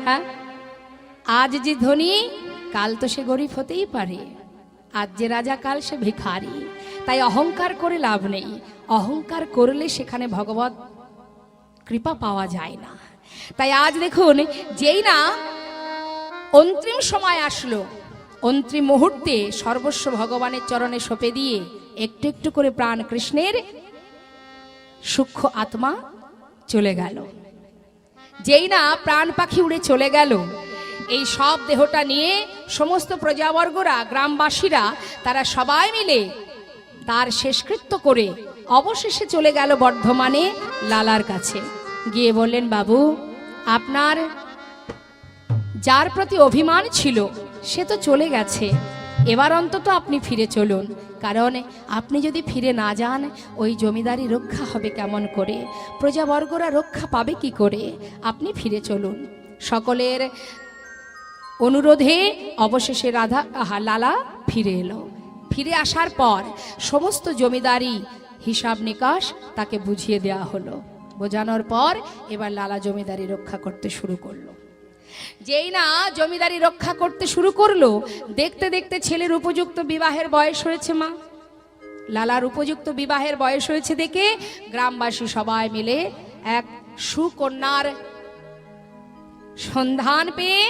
হ্যাঁ, আজ যে ধনী কাল তো সে গরিব হতেই পারে, আজ যে রাজা কাল সে ভিখারি। তাই অহংকার করে লাভ নেই, অহংকার করলে সেখানে ভগবত কৃপা পাওয়া যায় না। তাই আজ দেখুন, যেই না অন্তিম সময় আসলো, অন্তিম মুহূর্তে সর্বস্ব ভগবানের চরণে সঁপে দিয়ে একটু একটু করে প্রাণ কৃষ্ণের সূক্ষ্ম আত্মা চলে গেল। যেই না প্রাণ পাখি উড়ে চলে গেল, এই সব দেহটা নিয়ে সমস্ত প্রজাবর্গরা, গ্রামবাসীরা, তারা সবাই মিলে তার শেষকৃত্য করে অবশেষে চলে গেল বর্ধমানে লালার কাছে। গিয়ে বললেন, বাবু, আপনার যার প্রতি অভিমান ছিল সে তো চলে গেছে, এবার অন্তত আপনি ফিরে চলুন। কারণ আপনি যদি ফিরে না যান, ওই জমিদারি রক্ষা হবে কেমন করে, প্রজাবর্গরা রক্ষা পাবে কি করে? আপনি ফিরে চলুন। সকলের অনুরোধে অবশেষে লালা ফিরে এলো। ফিরে আসার পর সমস্ত জমিদারি হিসাব নিকাশ তাকে বুঝিয়ে দেওয়া হলো। বোঝানোর পর এবার লালা জমিদারি রক্ষা করতে শুরু করলো। যেই না জমিদারি রক্ষা করতে শুরু করলো, দেখতে দেখতে ছেলের উপযুক্ত বিবাহের বয়স হয়েছে। মা লালার উপযুক্ত বিবাহের বয়স হয়েছে দেখে গ্রামবাসী সবাই মিলে এক সুকন্যার সন্ধান পেয়ে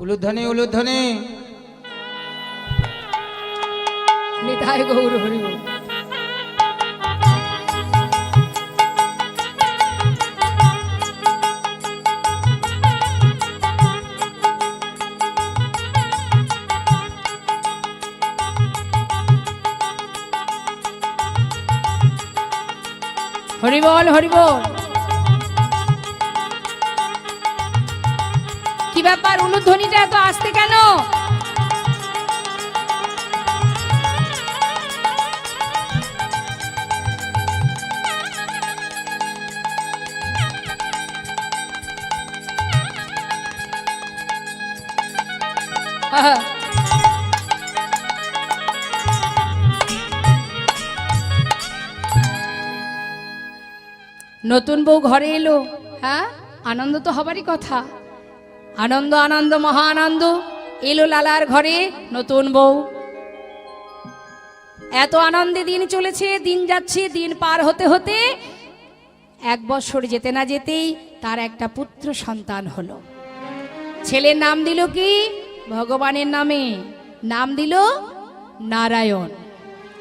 উলুধ্বনি উলুধ্বনি নিতাই গৌর হরি বল। হরি বল হরি বল। কি ব্যাপার, উলুধ্বনিটা এত আসতে কেন? নতুন বউ ঘরে এলো, হ্যাঁ, আনন্দ তো হবারই কথা। আনন্দ আনন্দ মহা আনন্দ। এলো লালার ঘরে নতুন বউ। এত আনন্দে দিন চলেছে, দিন যাচ্ছে, দিন পার হতে হতে 1 বছর যেতে না যেতেই তার একটা পুত্র সন্তান হলো। ছেলের নাম দিল কি? ভগবানের নামে নাম দিল নারায়ণ।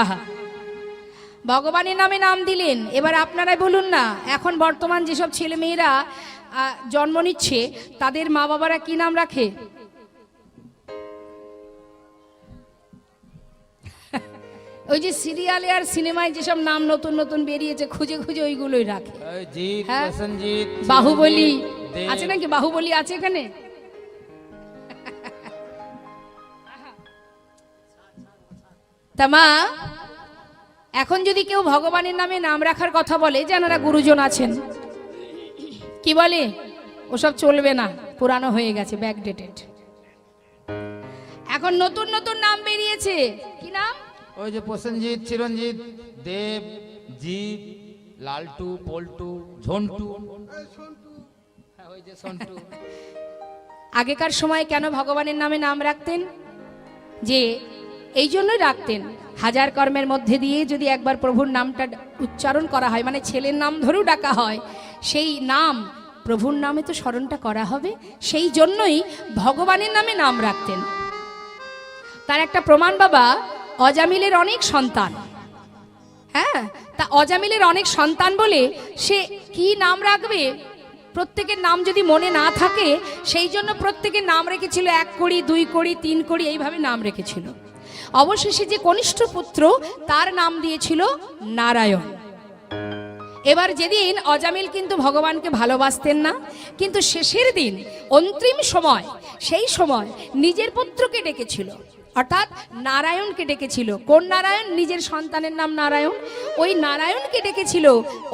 আহা, ভগবানের নামে নাম দিলেন। এবার আপনারাই বলুন না, এখন বর্তমান যেসব ছেলে মেয়েরা জন্ম নিচ্ছে তাদের মা বাবারা কি নাম রাখে? ওই যে সিরিয়ালে আর সিনেমায় যেসব নাম নতুন নতুন বেরিয়েছে, খুঁজে খুঁজে ওইগুলোই রাখে। বাহুবলী আছে নাকি? বাহুবলী আছে এখানে? তা মা, এখন যদি কেউ ভগবানের নামে নাম রাখার কথা বলে, যারা গুরুজন আছেন, কি বলে? ওসব চলবে না, পুরানো হয়ে গেছে, ব্যাকডেটেড। এখন নতুন নতুন নাম বেরিয়েছে। কি নাম? ওই যে প্রসেনজিৎ, চিরঞ্জিত, দেব, জিৎ, লালটু, পল্টু, ঝন্টু, ওই যে সন্টু। আগেকার সময় কেন ভগবানের নামে নাম রাখতেন? যে এই জন্যই রাখতেন, হাজার কর্মের মধ্যে দিয়ে যদি একবার প্রভুর নামটা উচ্চারণ করা হয়, মানে ছেলের নাম ধরেও ডাকা হয়, সেই নাম প্রভুর নামে তো স্মরণটা করা হবে। সেই জন্যই ভগবানের নামে নাম রাখতেন। তার একটা প্রমাণ, বাবা, অজামিলের অনেক সন্তান। হ্যাঁ, তা অজামিলের অনেক সন্তান বলে সে কি নাম রাখবে, প্রত্যেকের নাম যদি মনে না থাকে, সেই জন্য প্রত্যেকের নাম রেখেছিল 1 কড়ি, 2 কড়ি, 3 কড়ি, এইভাবে নাম রেখেছিল। অবশেষে যে কনিষ্ঠ পুত্র, তার নাম দিয়েছিল নারায়ণ। এবার যেদিন অজামিল কিন্তু ভগবানকে ভালোবাসতেন না, কিন্তু শেষের দিন অন্তিম সময়, সেই সময় নিজের পুত্রকে ডেকেছিল, অর্থাৎ নারায়ণকে ডেকেছিল। কোন নারায়ণ? নিজের সন্তানের নাম নারায়ণ। ওই নারায়ণকে ডেকেছিল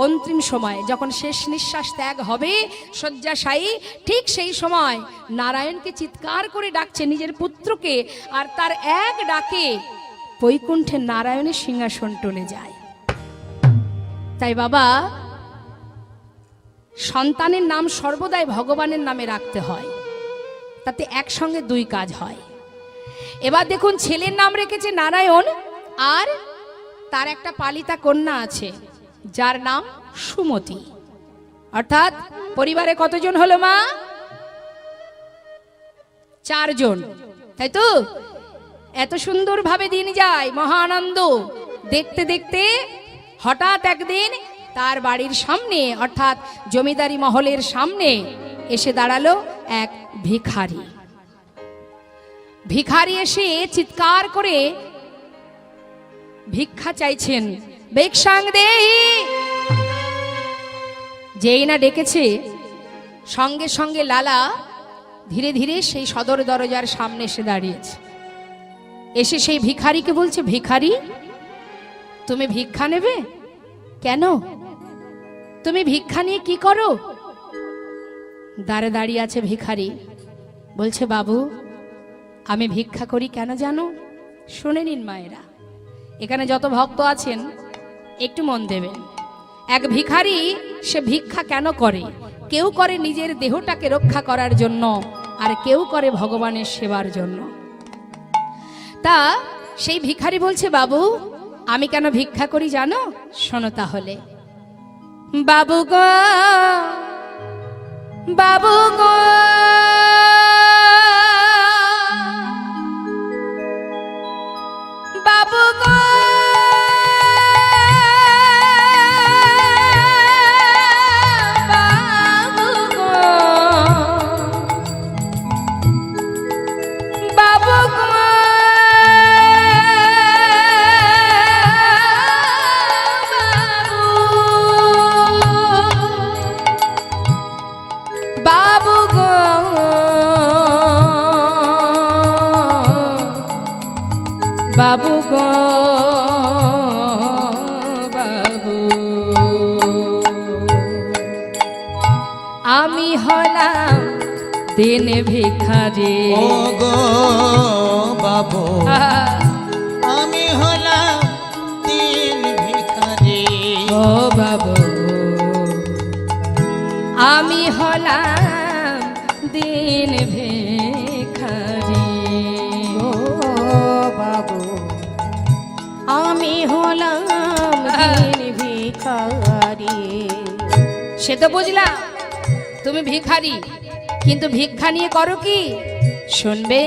অন্তিম সময়, যখন শেষ নিঃশ্বাস ত্যাগ হবে শয্যাশায়ী, ঠিক সেই সময় নারায়ণকে চিৎকার করে ডাকছে নিজের পুত্রকে, আর তার এক ডাকে বৈকুণ্ঠে নারায়ণের সিংহাসন টলে যায়। তাই বাবা, সন্তানের নাম সর্বদাই ভগবানের নামে রাখতে হয়, তাতে একসঙ্গে দুই কাজ হয়। এবার দেখুন, ছেলের নাম রেখেছে নারায়ণ, আর তার একটা পালিতা কন্যা আছে যার নাম সুমতি। অর্থাৎ পরিবারে কতজন হলো মা? 4 জন, তাই তো? এত সুন্দরভাবে দিন যায়, মহা আনন্দ। দেখতে দেখতে হঠাৎ একদিন তার বাড়ির সামনে, অর্থাৎ জমিদারি মহলের সামনে এসে দাঁড়ালো এক ভিখারি। ভিখারি এসে চিৎকার করে ভিক্ষা চাইছেন, ভিক্ষাং দেহি। যেই না ডেকেছে, সঙ্গে সঙ্গে লালা ধীরে ধীরে সেই সদর দরজার সামনে এসে দাঁড়িয়েছে। এসে সেই ভিখারিকে বলছে, ভিখারি তুমি ভিক্ষা নেবে? কেন? তুমি ভিক্ষা নিয়ে কি করো? দাঁড়ে দাঁড়িয়ে আছে ভিখারি, বলছে, বাবু আমি ভিক্ষা করি কেন জানো? শুনে নিন মায়েরা, এখানে যত ভক্ত আছেন একটু মন দেবেন। এক ভিখারি সে ভিক্ষা কেন করে? কেউ করে নিজের দেহটাকে রক্ষা করার জন্য, আর কেউ করে ভগবানের সেবার জন্য। তা সেই ভিখারি বলছে, বাবু আমি কেন ভিক্ষা করি জানো? শোনো তাহলে। বাবু গো, বাবু গো, বাবু গো, বাবু গো, বাবু গো, বাবু গো, বাবু গো, বাবু আমি হলাম দিন ভিখারি। ও গো বাবু আমি হলাম দিন ভিখারি। ও বাবু আমি হলাম দিন ভিখারি। ও বাবু আমি হলাম দিন ভিখারি। সে তো বুঝলাম তুমি ভিখারি, কিন্তু ভিক্ষা নিয়ে করো কি? শুনবে,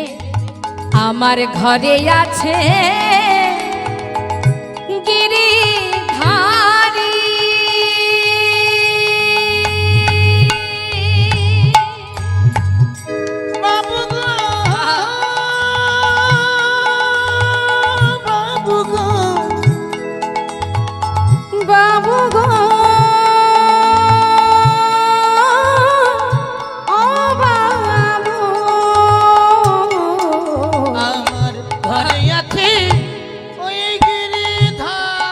আমার ঘরে আছে গিরিধারী, বাবু গো, বাবু গো, বাবু গো, ও বাবু আমার ঘরে আছে ওই গিরিধারী।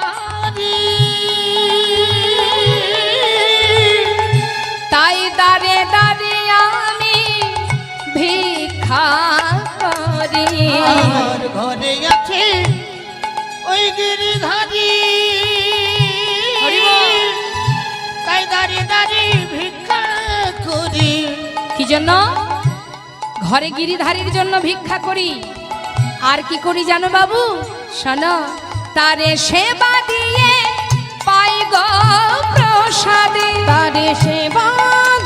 তাই দাঁড়ে দাঁড়িয়ে আমি ভিক্ষা করি। আমার ঘরে আছে ওই গিরিধারী। হরি বল। তাই দাঁড়িয়ে দাঁড়িয়ে ভিক্ষা করি। কি জন্য? ঘরে গিরিধারীর জন্য ভিক্ষা করি। আর কি করি জানো বাবু? শোনো, তারে সেবা দিয়ে পাই গো প্রসাদে। তারে সেবা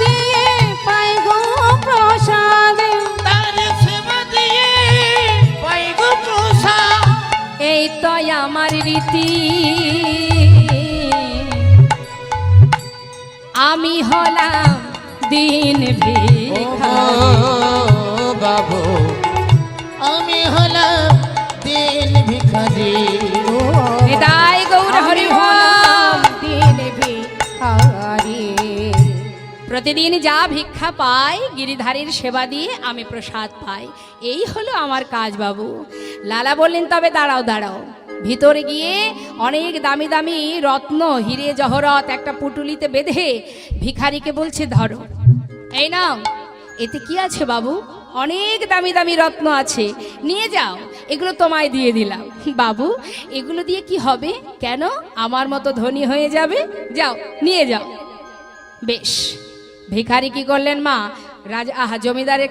দিয়ে পাই গো প্রসাদে। তার সেবা দিয়ে পাই গো প্রসাদ। এই তো আমার রীতি, আমি হলাম দিন ভিখারি। বাবু আমি হলাম দিন ভিখারি। হৃদয় গৌর হরি বল। দিন ভিখারি। প্রতিদিন যা ভিক্ষা পাই গিরিধারীর সেবা দিয়ে আমি প্রসাদ পাই, এই হলো আমার কাজ বাবু। লালা বললেন, তবে দাঁড়াও দাঁড়াও, ভিতরে গিয়ে অনেক দামি দামি রত্ন, হিরে জহরত একটা পুটুলিতে বেঁধে ভিখারিকে বলছে, ধরো, এই নাও। এতে কি আছে বাবু? অনেক দামি দামি রত্ন আছে, নিয়ে যাও, এগুলো তোমায় দিয়ে দিলাম। বাবু এগুলো দিয়ে কি হবে? কেন? আমার মতো ধনী হয়ে যাবে, যাও নিয়ে যাও। বেশ, ভিখারি কি করলেন মা? রাজা জমিদারের